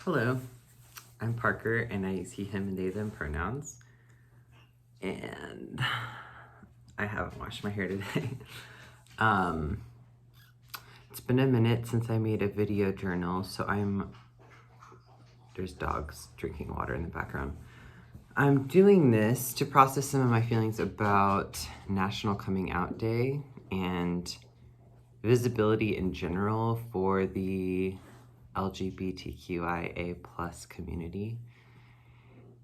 Hello, I'm Parker and I use he, him, and they, them pronouns. And I haven't washed my hair today. um, it's been a minute since I made a video journal, so there's dogs drinking water in the background. I'm doing this to process some of my feelings about National Coming Out Day and visibility in general for the LGBTQIA plus community.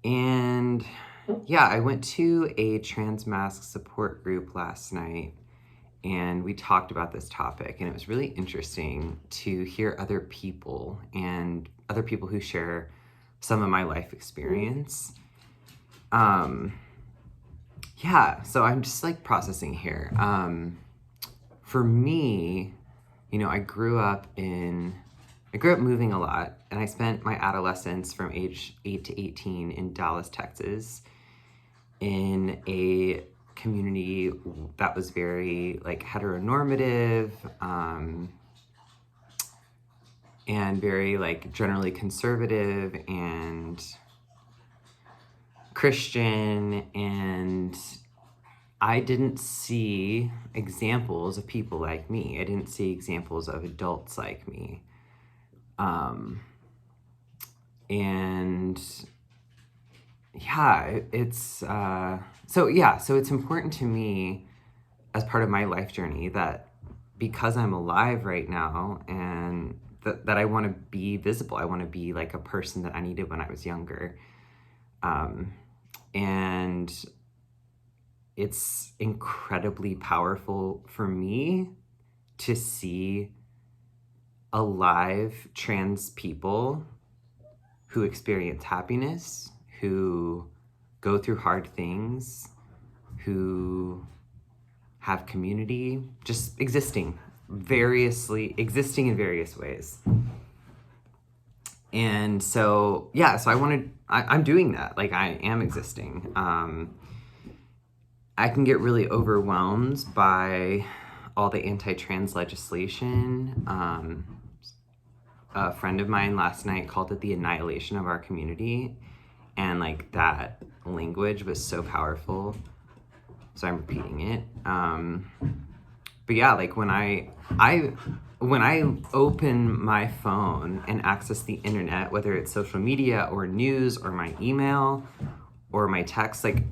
And yeah, I went to a trans mask support group last night and we talked about this topic, and it was really interesting to hear other people who share some of my life experience. Yeah, so I'm just like processing here. For me, I grew up moving a lot, and I spent my adolescence from age 8 to 18 in Dallas, Texas, in a community that was very like heteronormative, and very like generally conservative and Christian, and I didn't see examples of people like me. I didn't see examples of adults like me. And yeah, so it's important to me as part of my life journey that because I'm alive right now and that I want to be visible. I want to be like a person that I needed when I was younger. And it's incredibly powerful for me to see alive trans people who experience happiness, who go through hard things, who have community, just existing in various ways. And so, yeah, so I'm doing that. Like, I am existing. I can get really overwhelmed by all the anti-trans legislation. A friend of mine last night called it the annihilation of our community. And like that language was so powerful. So I'm repeating it. But yeah, like when I open my phone and access the internet, whether it's social media or news or my email or my text, like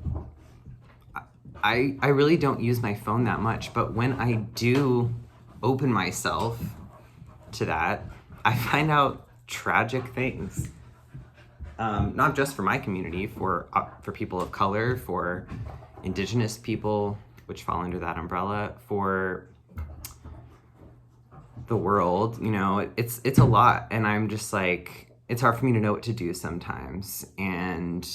I really don't use my phone that much. But when I do open myself to that, I find out tragic things. Not just for my community, for people of color, for Indigenous people, which fall under that umbrella, for the world. It's a lot, and I'm just like, it's hard for me to know what to do sometimes. And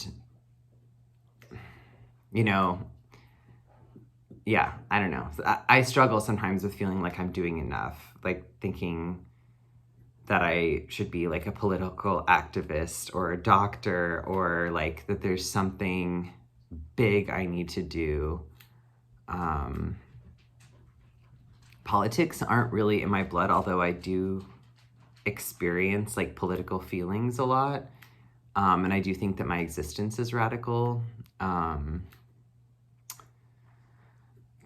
yeah, I don't know. I struggle sometimes with feeling like I'm doing enough, like thinking that I should be like a political activist or a doctor, or like that there's something big I need to do. Politics aren't really in my blood, although I do experience like political feelings a lot. And I do think that my existence is radical. But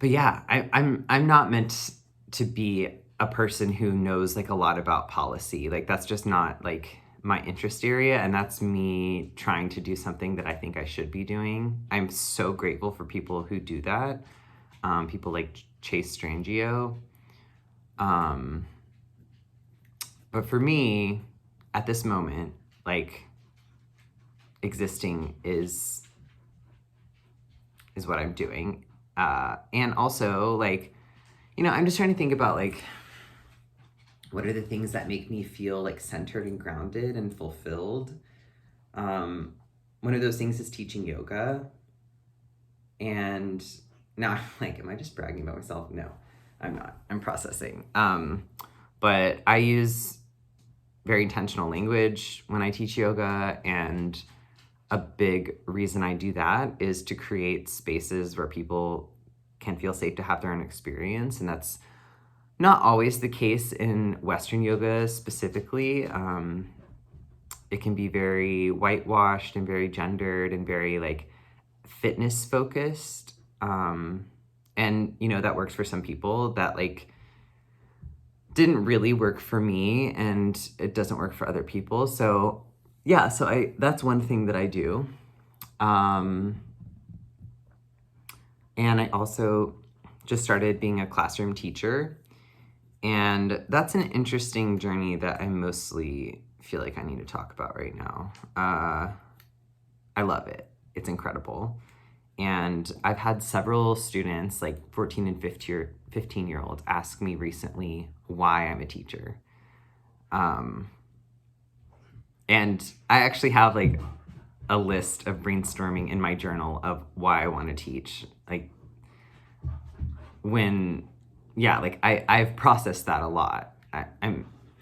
yeah, I'm not meant to be a person who knows like a lot about policy. Like that's just not like my interest area, and that's me trying to do something that I think I should be doing. I'm so grateful for people who do that. People like Chase Strangio. But for me, at this moment, like existing is what I'm doing. And also like, I'm just trying to think about like, what are the things that make me feel like centered and grounded and fulfilled? One of those things is teaching yoga. And now I'm like, am I just bragging about myself? No, I'm not. I'm processing. But I use very intentional language when I teach yoga, and a big reason I do that is to create spaces where people can feel safe to have their own experience. And that's not always the case in Western yoga specifically. it can be very whitewashed and very gendered and very like fitness focused. And you know, that works for some people. That like didn't really work for me, and it doesn't work for other people. So yeah, so that's one thing that I do. And I also just started being a classroom teacher, and that's an interesting journey that I mostly feel like I need to talk about right now. I love it. It's incredible. And I've had several students, like 14 and 15-year-olds, ask me recently why I'm a teacher. And I actually have like a list of brainstorming in my journal of why I want to teach. Like like I've processed that a lot.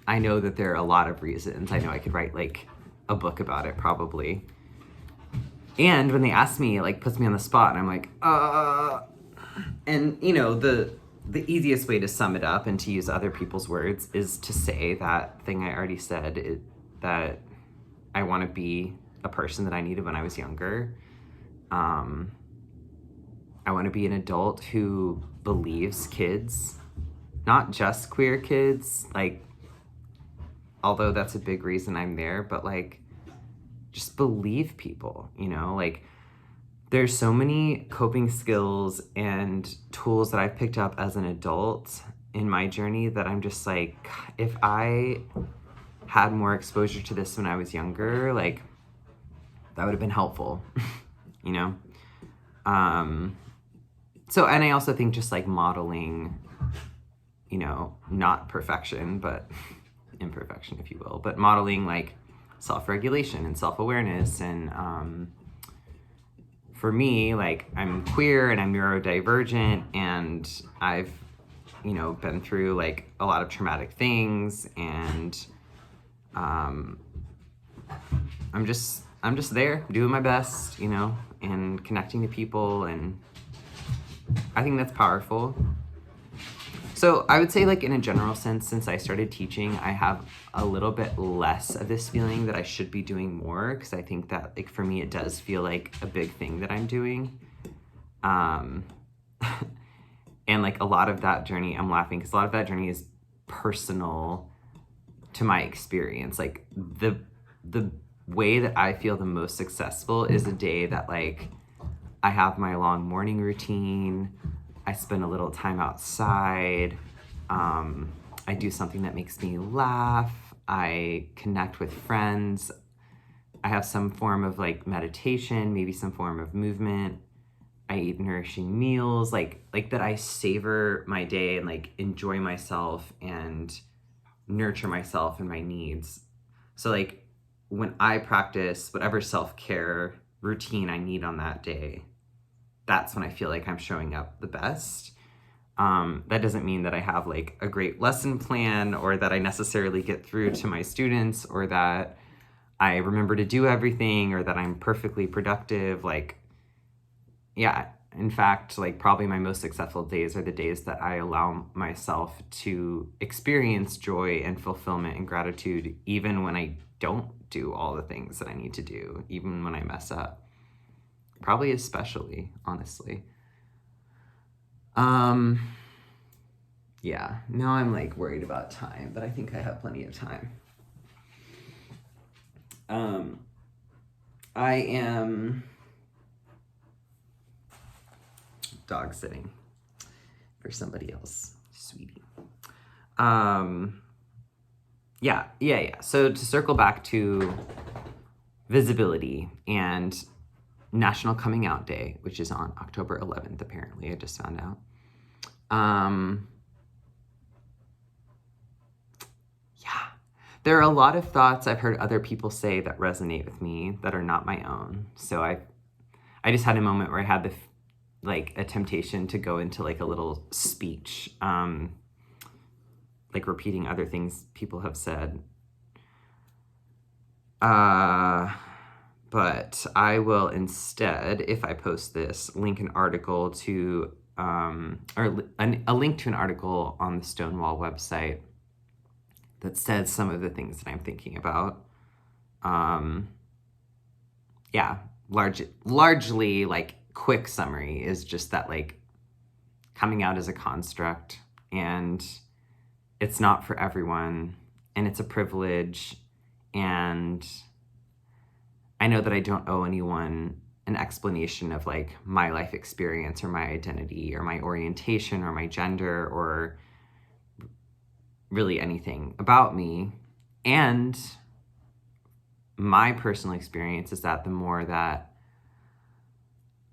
I know that there are a lot of reasons. I know I could write like a book about it probably. And when they ask me, it like puts me on the spot, and I'm like, and you know, the easiest way to sum it up and to use other people's words is to say that thing I already said, that I want to be a person that I needed when I was younger. I want to be an adult who believes kids, not just queer kids, like, although that's a big reason I'm there, but like, just believe people, you know, like there's so many coping skills and tools that I've picked up as an adult in my journey that I'm just like, if I had more exposure to this when I was younger, like that would have been helpful, you know? So, and I also think just like modeling, you know, not perfection, but imperfection, if you will, but modeling like self-regulation and self-awareness. And for me, like I'm queer and I'm neurodivergent, and I've, you know, been through like a lot of traumatic things, and I'm just there doing my best, you know, and connecting to people, and I think that's powerful. So I would say, like, in a general sense, since I started teaching, I have a little bit less of this feeling that I should be doing more, because I think that, like, for me, it does feel like a big thing that I'm doing. And, like, a lot of that journey, I'm laughing, because a lot of that journey is personal to my experience. Like, the way that I feel the most successful is a day that, like, I have my long morning routine, I spend a little time outside, I do something that makes me laugh, I connect with friends, I have some form of like meditation, maybe some form of movement, I eat nourishing meals, like that I savor my day and like enjoy myself and nurture myself and my needs. So like when I practice whatever self-care routine I need on that day, that's when I feel like I'm showing up the best. That doesn't mean that I have like a great lesson plan, or that I necessarily get through to my students, or that I remember to do everything, or that I'm perfectly productive. Like, yeah, in fact, like probably my most successful days are the days that I allow myself to experience joy and fulfillment and gratitude, even when I don't do all the things that I need to do, even when I mess up. Probably especially, honestly. Yeah, now I'm like worried about time, but I think I have plenty of time. I am dog sitting for somebody else, sweetie. Yeah. So to circle back to visibility and National Coming Out Day, which is on October 11th, apparently, I just found out. Yeah, there are a lot of thoughts I've heard other people say that resonate with me that are not my own. So I just had a moment where I had like a temptation to go into like a little speech, like repeating other things people have said. But I will instead, if I post this, link an article to, or a link to an article on the Stonewall website that says some of the things that I'm thinking about. Yeah, largely, like, quick summary is just that, like, coming out is a construct, and it's not for everyone, and it's a privilege, and I know that I don't owe anyone an explanation of, like, my life experience or my identity or my orientation or my gender or really anything about me. And my personal experience is that the more that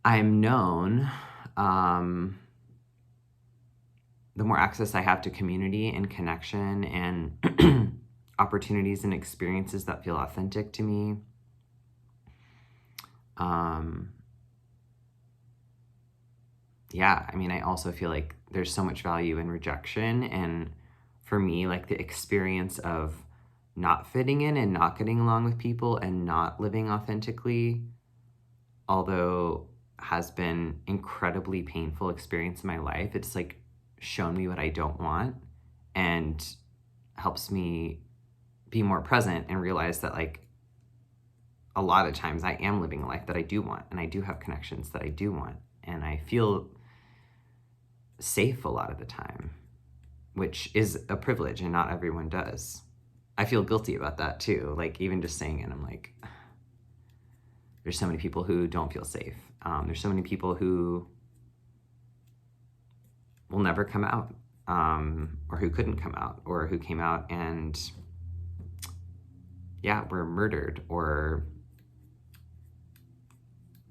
I'm known, the more access I have to community and connection and opportunities and experiences that feel authentic to me. Yeah, I mean, I also feel like there's so much value in rejection. And for me, like, the experience of not fitting in and not getting along with people and not living authentically, although has been incredibly painful experience in my life, it's like shown me what I don't want and helps me be more present and realize that, like, a lot of times I am living a life that I do want, and I do have connections that I do want, and I feel safe a lot of the time, which is a privilege, and not everyone does. I feel guilty about that too. Like, even just saying it, I'm like, there's so many people who don't feel safe. There's so many people who will never come out, or who couldn't come out, or who came out and, yeah, were murdered, or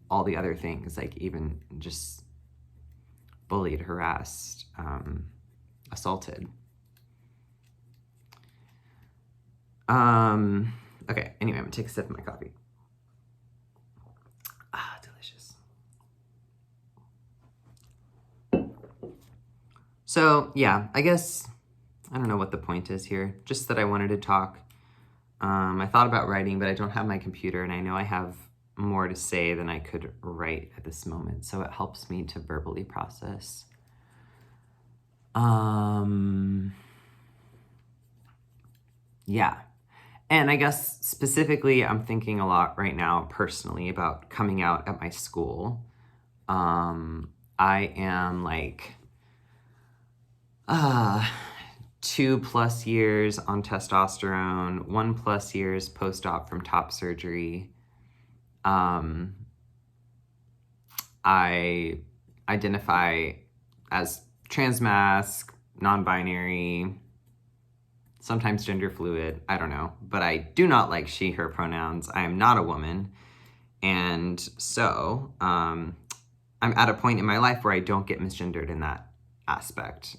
all the other things, like even just bullied, harassed, assaulted. Okay, anyway, I'm gonna take a sip of my coffee. Ah, delicious. So, yeah, I guess, I don't know what the point is here, just that I wanted to talk. I thought about writing, but I don't have my computer, and I know I have more to say than I could write at this moment, so it helps me to verbally process. Yeah. And I guess specifically, I'm thinking a lot right now personally about coming out at my school. I am like 2+ years on testosterone, 1+ years post-op from top surgery. I identify as transmasc, non-binary, sometimes gender fluid, I don't know, but I do not like she, her pronouns. I am not a woman. And so I'm at a point in my life where I don't get misgendered in that aspect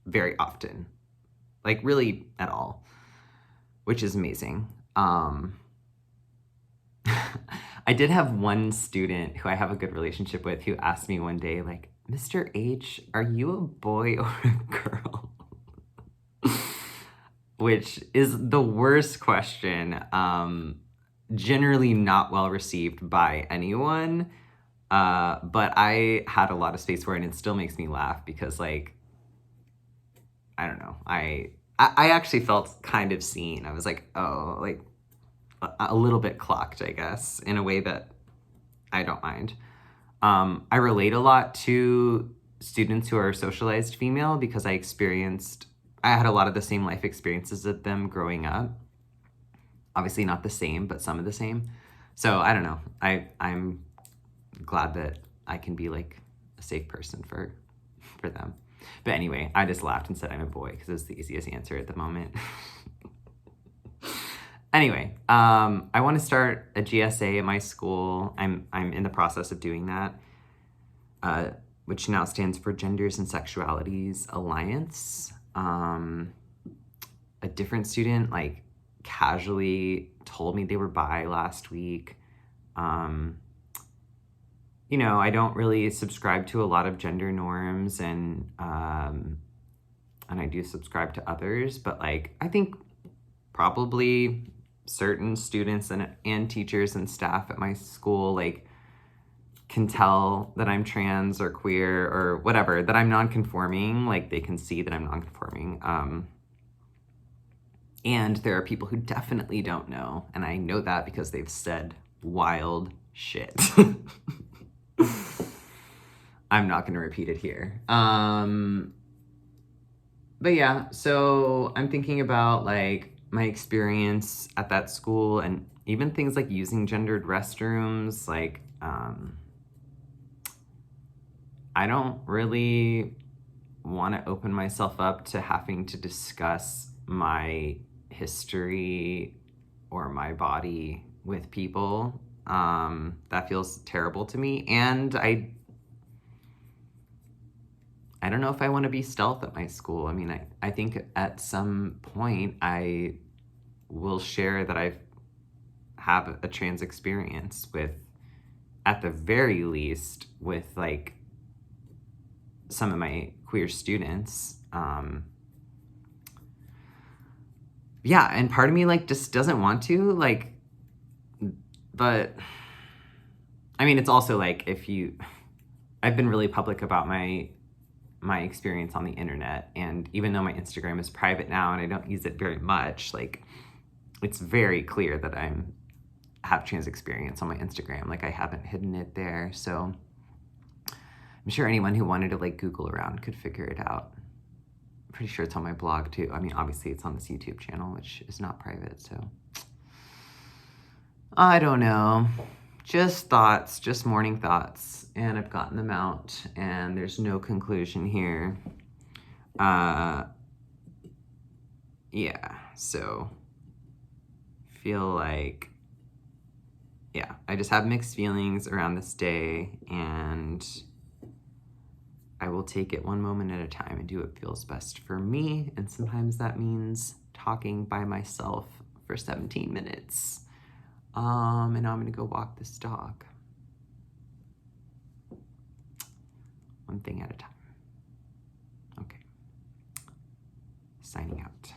very often, like really at all, which is amazing. I did have one student who I have a good relationship with who asked me one day, like, Mr. H, are you a boy or a girl? Which is the worst question. Generally not well received by anyone. But I had a lot of space for it, and it still makes me laugh because, like, I don't know. I actually felt kind of seen. I was like, oh, like, a little bit clocked, I guess, in a way that I don't mind. I relate a lot to students who are socialized female because I had a lot of the same life experiences as them growing up. Obviously not the same, but some of the same. So I don't know. I'm glad that I can be like a safe person for them. But anyway, I just laughed and said I'm a boy because it's the easiest answer at the moment. Anyway, I want to start a GSA at my school. I'm in the process of doing that, which now stands for Genders and Sexualities Alliance. A different student, like, casually told me they were bi last week. You know, I don't really subscribe to a lot of gender norms, and I do subscribe to others, but, like, I think probably certain students and teachers and staff at my school, like, can tell that I'm trans or queer or whatever, that I'm non-conforming. Like, they can see that I'm non-conforming. And there are people who definitely don't know, and I know that because they've said wild shit. I'm not going to repeat it here. But yeah, so I'm thinking about like my experience at that school and even things like using gendered restrooms. Like, I don't really want to open myself up to having to discuss my history or my body with people. That feels terrible to me. And I don't know if I want to be stealth at my school. I mean, I think at some point I will share that I have a trans experience with, at the very least, with like some of my queer students. Yeah, and part of me like just doesn't want to, like, but I mean, it's also like I've been really public about my experience on the internet, and even though my Instagram is private now and I don't use it very much, like, it's very clear that have trans experience on my Instagram. Like, I haven't hidden it there, so I'm sure anyone who wanted to like Google around could figure it out. I'm pretty sure it's on my blog too. I mean, obviously it's on this YouTube channel, which is not private, so I don't know. Just thoughts, just morning thoughts, and I've gotten them out, and there's no conclusion here. Yeah, so feel like, yeah, I just have mixed feelings around this day, and I will take it one moment at a time and do what feels best for me, and sometimes that means talking by myself for 17 minutes. And now I'm gonna go walk this dog. One thing at a time. Okay. Signing out.